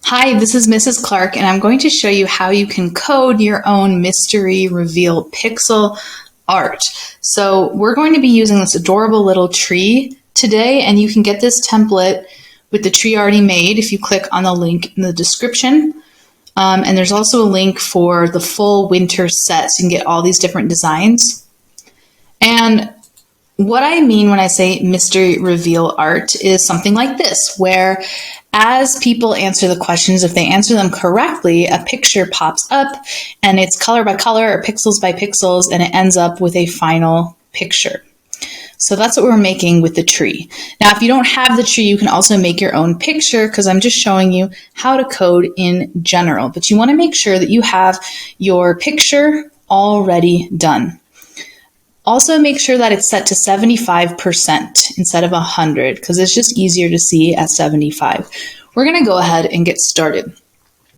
Hi, this is Mrs. Clark, and I'm going to show you how you can code your own mystery reveal pixel art. So we're going to be using this adorable little tree today, and you can get this template with the tree already made if you click on the link in the description. And there's also a link for the full winter set, so you can get all these different designs. And what I mean when I say mystery reveal art is something like this, where as people answer the questions, if they answer them correctly, a picture pops up and it's color by color or pixels by pixels, and it ends up with a final picture. So that's what we're making with the tree. Now, if you don't have the tree, you can also make your own picture because I'm just showing you how to code in general. But you want to make sure that you have your picture already done. Also make sure that it's set to 75% instead of 100 because it's just easier to see at 75. We're going to go ahead and get started.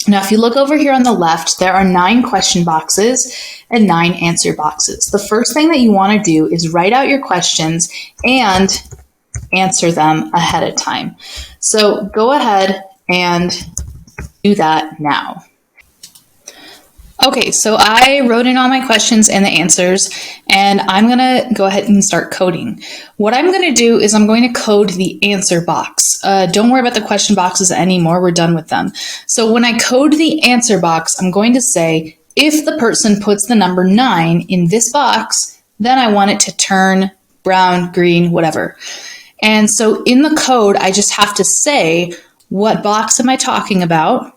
Now, if you look over here on the left, there are 9 question boxes and 9 answer boxes. The first thing that you want to do is write out your questions and answer them ahead of time. So go ahead and do that now. Okay, so I wrote in all my questions and the answers, and I'm going to go ahead and start coding. What I'm going to do is I'm going to code the answer box. Don't worry about the question boxes anymore. We're done with them. So when I code the answer box, I'm going to say, if the person puts the number 9 in this box, then I want it to turn brown, green, whatever. And so in the code, I just have to say, what box am I talking about?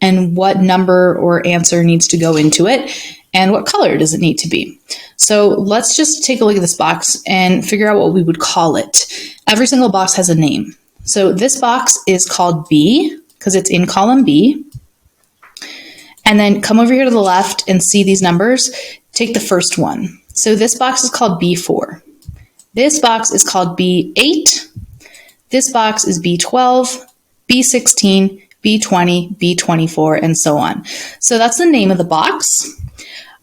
And what number or answer needs to go into it, and what color does it need to be. So let's just take a look at this box and figure out what we would call it. Every single box has a name. So this box is called B because it's in column B. And then come over here to the left and see these numbers. Take the first one. So this box is called B4. This box is called B8. This box is B12, B16, B20, B24, and so on. So that's the name of the box.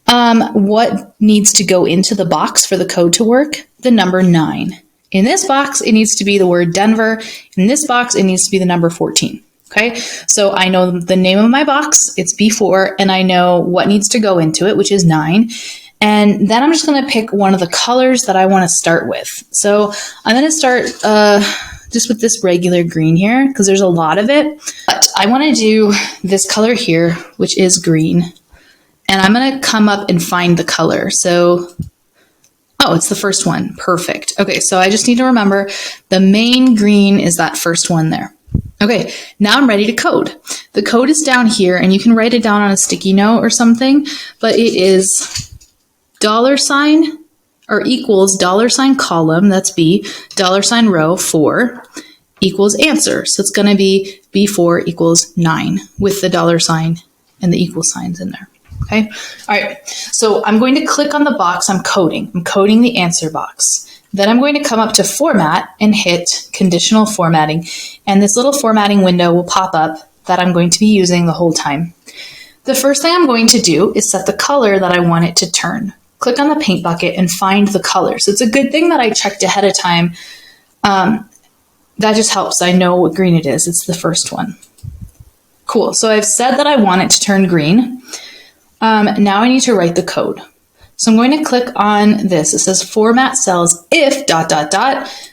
What needs to go into the box for the code to work? The number 9. In this box, it needs to be the word Denver. In this box, it needs to be the number 14. Okay, so I know the name of my box, it's B4, and I know what needs to go into it, which is 9. And then I'm just going to pick one of the colors that I want to start with. So I'm going to start just with this regular green here because there's a lot of it. But I want to do this color here, which is green. And I'm going to come up and find the color. So, oh, it's the first one. Perfect. Okay, so I just need to remember the main green is that first one there. Okay, now I'm ready to code. The code is down here, and you can write it down on a sticky note or something, but it is $ or equals $ column, that's B, $ row 4 equals answer. So it's going to be B4 equals 9 with the $ and the equal signs in there. Okay. All right. So I'm going to click on the box I'm coding. I'm coding the answer box. Then I'm going to come up to format and hit conditional formatting. And this little formatting window will pop up that I'm going to be using the whole time. The first thing I'm going to do is set the color that I want it to turn. Click on the paint bucket and find the color. So it's a good thing that I checked ahead of time. That just helps. I know what green it is. It's the first one. Cool. So I've said that I want it to turn green. Now I need to write the code. So I'm going to click on this. It says format cells if ...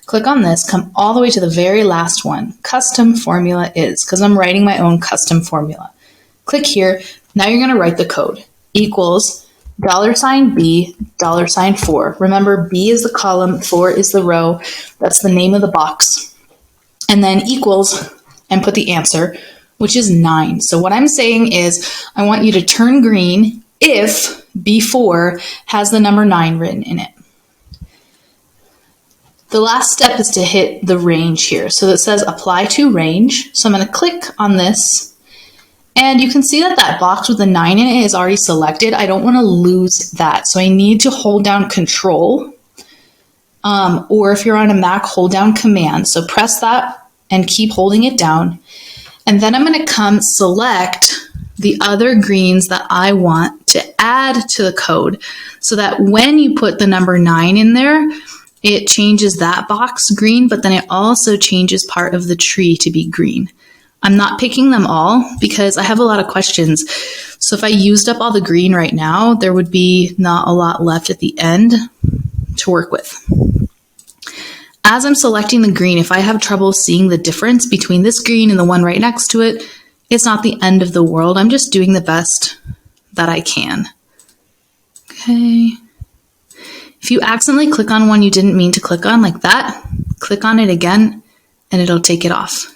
Click on this. Come all the way to the very last one. Custom formula is, because I'm writing my own custom formula. Click here. Now you're going to write the code. Equals $B, $4. Remember, B is the column, 4 is the row. That's the name of the box. And then equals, and put the answer, which is 9. So what I'm saying is I want you to turn green if B4 has the number 9 written in it. The last step is to hit the range here. So it says apply to range. So I'm going to click on this. And you can see that that box with the 9 in it is already selected. I don't want to lose that. So I need to hold down Control, or if you're on a Mac, hold down Command. So press that and keep holding it down. And then I'm going to come select the other greens that I want to add to the code so that when you put the number 9 in there, it changes that box green, but then it also changes part of the tree to be green. I'm not picking them all because I have a lot of questions. So if I used up all the green right now, there would be not a lot left at the end to work with. As I'm selecting the green, if I have trouble seeing the difference between this green and the one right next to it, it's not the end of the world. I'm just doing the best that I can. Okay. If you accidentally click on one you didn't mean to click on like that, click on it again and it'll take it off.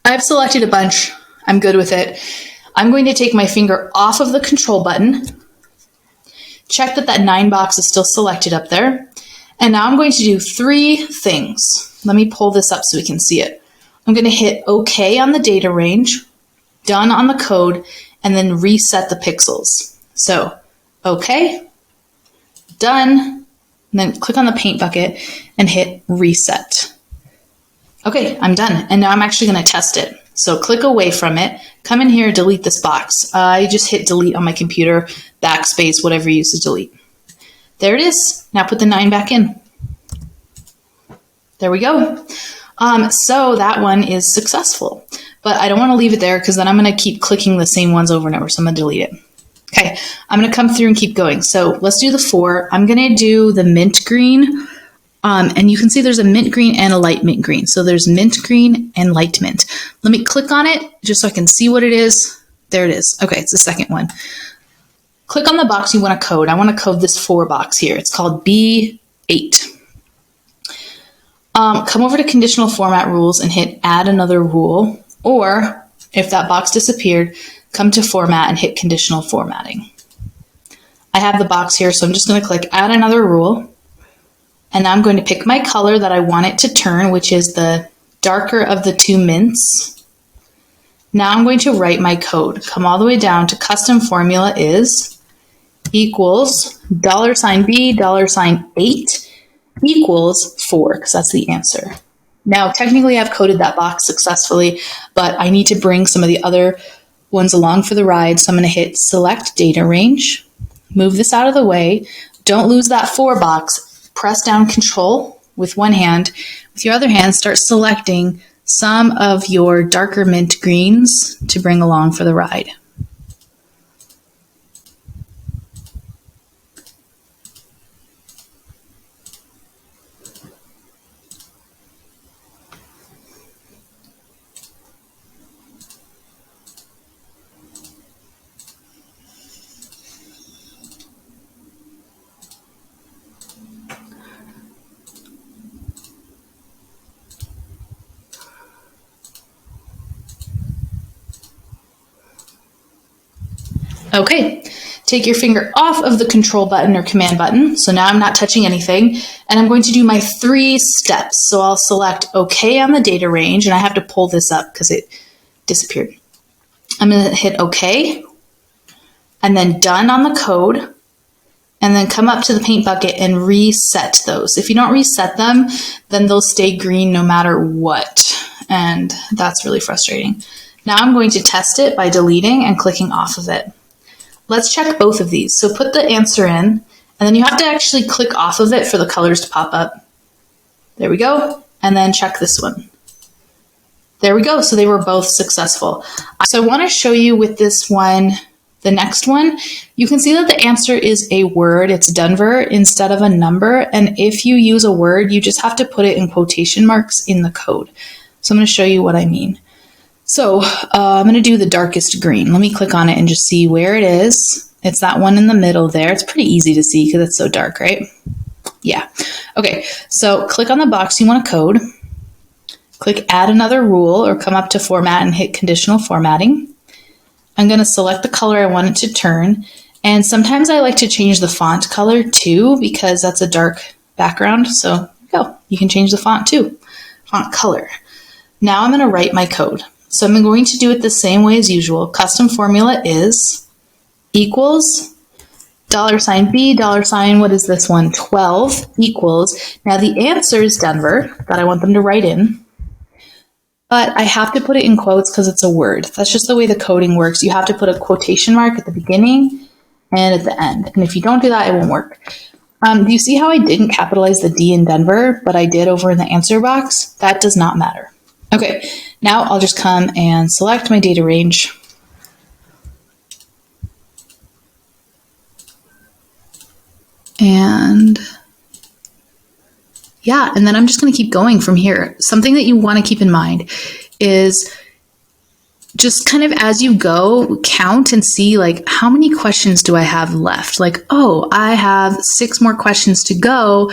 I've selected a bunch. I'm good with it. I'm going to take my finger off of the control button, check that that 9 box is still selected up there, and now I'm going to do 3 things. Let me pull this up so we can see it. I'm going to hit OK on the data range, done on the code, and then reset the pixels. So OK, done, and then click on the paint bucket and hit reset. Okay, I'm done. And now I'm actually going to test it. So click away from it, come in here, delete this box. I just hit delete on my computer, backspace, whatever you use to delete. There it is. Now put the 9 back in. There we go. So that one is successful, but I don't want to leave it there because then I'm going to keep clicking the same ones over and over. So I'm going to delete it. Okay, I'm going to come through and keep going. So let's do the 4. I'm going to do the mint green. And you can see there's a mint green and a light mint green. So there's mint green and light mint. Let me click on it just so I can see what it is. There it is. Okay, it's the second one. Click on the box you want to code. I want to code this 4 box here. It's called B8. Come over to conditional format rules and hit add another rule. Or if that box disappeared, come to format and hit conditional formatting. I have the box here, so I'm just going to click add another rule. And now I'm going to pick my color that I want it to turn, which is the darker of the 2 mints. Now I'm going to write my code. Come all the way down to custom formula is equals $B, $8 equals 4, because that's the answer. Now, technically I've coded that box successfully, but I need to bring some of the other ones along for the ride. So I'm going to hit select data range, move this out of the way. Don't lose that 4 box. Press down Control with one hand. With your other hand, start selecting some of your darker mint greens to bring along for the ride. Okay, take your finger off of the control button or command button. So now I'm not touching anything, and I'm going to do my 3 steps. So I'll select OK on the data range, and I have to pull this up because it disappeared. I'm going to hit OK, and then done on the code, and then come up to the paint bucket and reset those. If you don't reset them, then they'll stay green no matter what, and that's really frustrating. Now I'm going to test it by deleting and clicking off of it. Let's check both of these. So put the answer in, and then you have to actually click off of it for the colors to pop up. There we go. And then check this one. There we go. So they were both successful. So I want to show you with this one, the next one, you can see that the answer is a word. It's Denver instead of a number. And if you use a word, you just have to put it in quotation marks in the code. So I'm going to show you what I mean. So I'm going to do the darkest green. Let me click on it and just see where it is. It's that one in the middle there. It's pretty easy to see because it's so dark, right? Yeah. Okay, so click on the box you want to code. Click add another rule or come up to format and hit conditional formatting. I'm going to select the color I want it to turn. And sometimes I like to change the font color too because that's a dark background. So go. You can change the font too. Font color. Now I'm going to write my code. So I'm going to do it the same way as usual. Custom formula is equals $B, what is this one? 12 equals. Now the answer is Denver that I want them to write in, but I have to put it in quotes because it's a word. That's just the way the coding works. You have to put a quotation mark at the beginning and at the end. And if you don't do that, it won't work. Do you see how I didn't capitalize the D in Denver, but I did over in the answer box? That does not matter. Okay, now I'll just come and select my data range. And yeah, and then I'm just going to keep going from here. Something that you want to keep in mind is just kind of as you go, count and see like how many questions do I have left? Like, oh, I have 6 more questions to go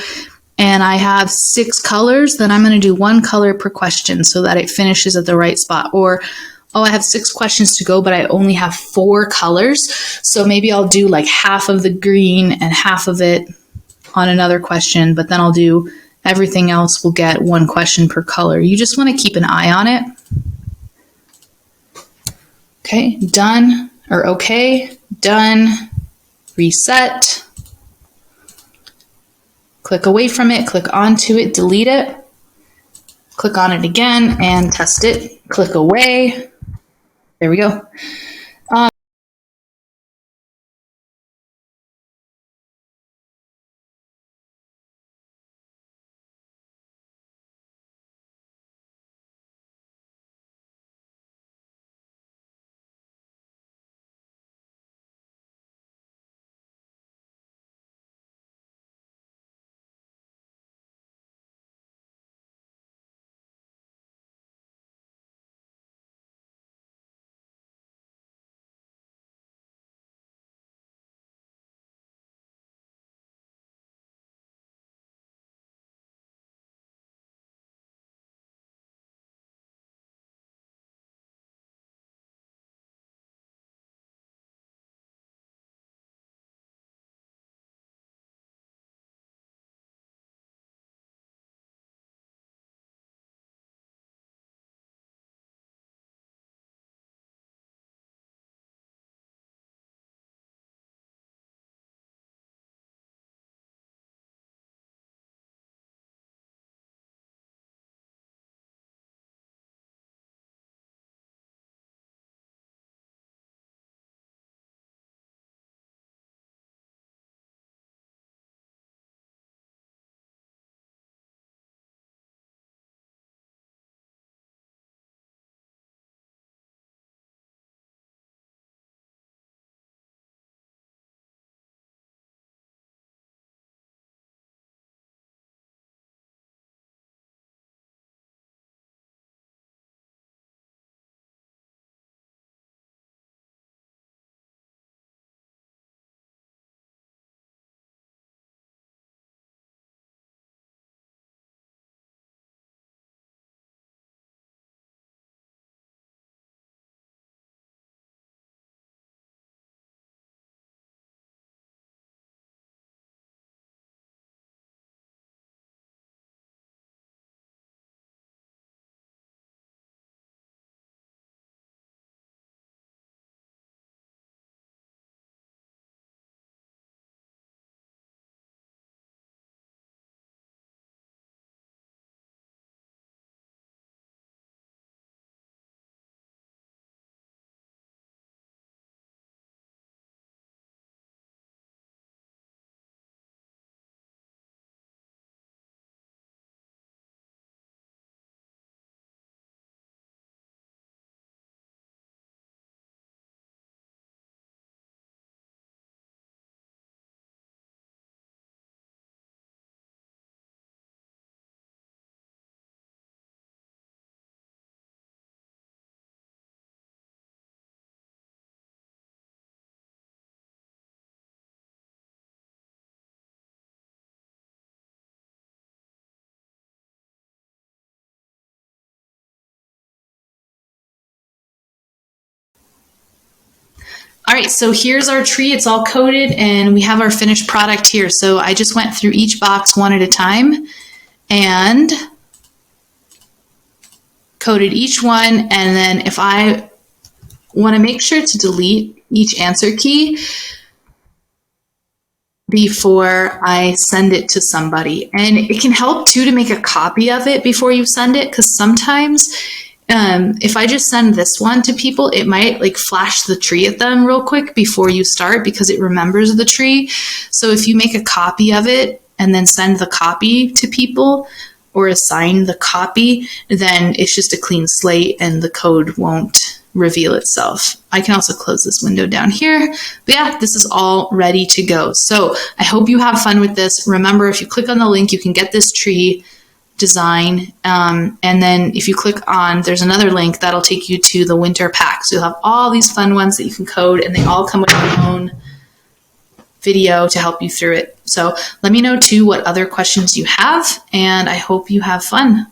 and I have 6 colors, then I'm going to do 1 color per question so that it finishes at the right spot. Or, oh, I have 6 questions to go, but I only have 4 colors. So maybe I'll do like half of the green and half of it on another question, but then I'll do everything else will get 1 question per color. You just want to keep an eye on it. Okay, done, or okay, done, reset. Click away from it, click onto it, delete it. Click on it again and test it. Click away. There we go. All right, so here's our tree. It's all coded and we have our finished product here. So I just went through each box one at a time and coded each one. And then if I want to make sure to delete each answer key before I send it to somebody. And it can help too to make a copy of it before you send it, because sometimes if I just send this one to people, it might like flash the tree at them real quick before you start because it remembers the tree. So if you make a copy of it and then send the copy to people or assign the copy, then it's just a clean slate and the code won't reveal itself. I can also close this window down here. But yeah, this is all ready to go. So I hope you have fun with this. Remember, if you click on the link, you can get this tree design. And then if you click on, there's another link that'll take you to the winter pack. So you'll have all these fun ones that you can code, and they all come with their own video to help you through it. So let me know too what other questions you have, and I hope you have fun.